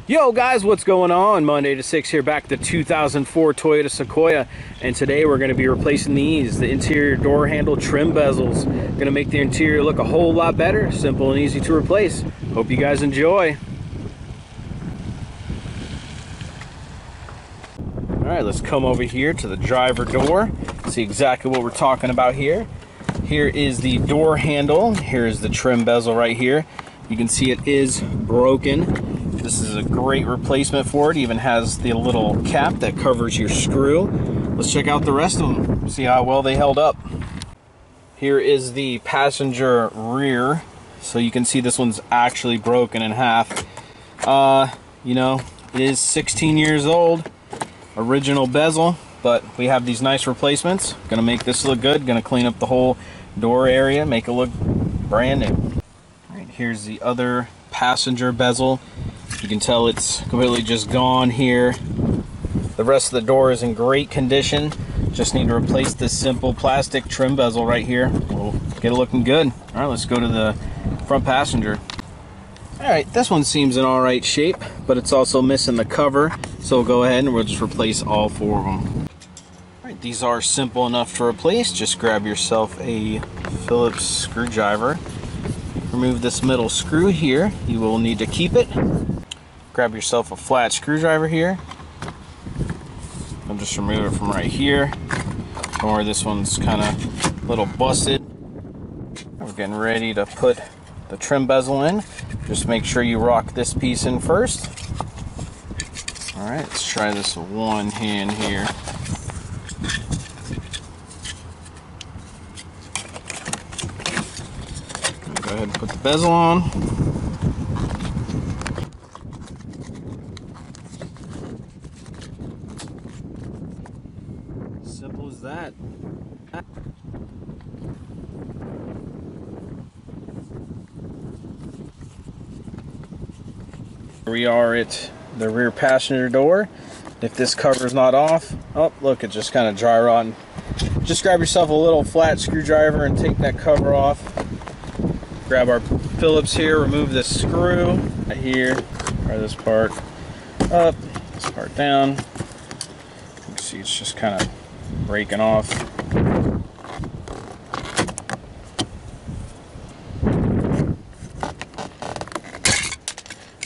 Yo guys, what's going on? Monday to 6 here, back to 2004 Toyota Sequoia, and today we're going to be replacing the interior door handle trim bezels. Going to make the interior look a whole lot better, simple and easy to replace. Hope you guys enjoy. Alright, let's come over here to the driver door, see exactly what we're talking about here. Here is the door handle, here is the trim bezel right here. You can see it is broken. This is a great replacement for it. Even has the little cap that covers your screw. Let's check out the rest of them, see how well they held up. Here is the passenger rear. So you can see this one's actually broken in half. You know, it is 16 years old. Original bezel, but we have these nice replacements. Gonna make this look good. Gonna clean up the whole door area, make it look brand new. All right, here's the other passenger bezel. You can tell it's completely just gone here. The rest of the door is in great condition. Just need to replace this simple plastic trim bezel right here. We'll get it looking good. All right, let's go to the front passenger. All right, this one seems in all right shape, but it's also missing the cover. So we'll go ahead and we'll just replace all four of them. All right, these are simple enough to replace. Just grab yourself a Phillips screwdriver. Remove this middle screw here. You will need to keep it. Grab yourself a flat screwdriver here. I'll just remove it from right here. Or this one's kind of a little busted. We're getting ready to put the trim bezel in. Just make sure you rock this piece in first. Alright, let's try this with one hand here. Go ahead and put the bezel on. Simple as that. Here we are at the rear passenger door. If this cover's not off, oh look, it just kind of dry rotting. Just grab yourself a little flat screwdriver and take that cover off. Grab our Phillips here, remove this screw right here, or this part up, this part down. You can see it's just kind of breaking off.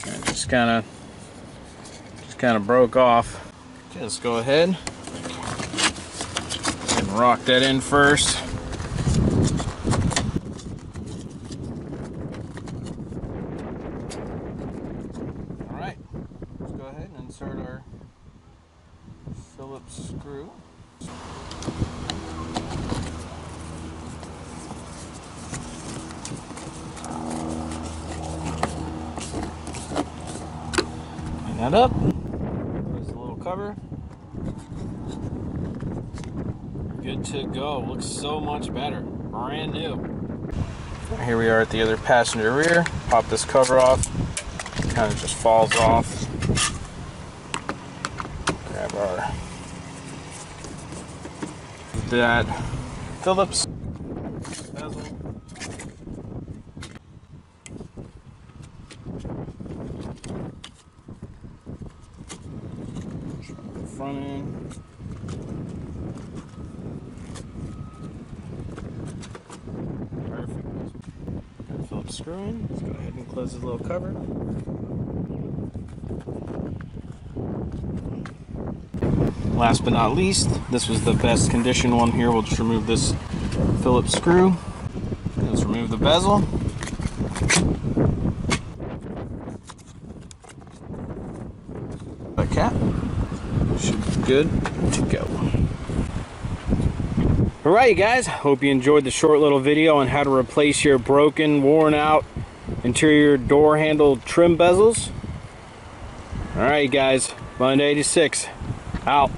And just kind of broke off. Okay, let's go ahead and rock that in first. Alright, let's go ahead and insert our Phillips screw. Line that up. There's the little cover. Good to go. Looks so much better. Brand new. Here we are at the other passenger rear. Pop this cover off. It kind of just falls off. Grab our that Phillips bezel. The front end. Perfect. Got a Phillips screw in. Let's go ahead and close this little cover. Last but not least, this was the best condition one here. We'll just remove this Phillips screw. Let's remove the bezel. That cap should be good to go. Alright guys, hope you enjoyed the short little video on how to replace your broken, worn out interior door handle trim bezels. Alright guys, Monday to 6, out.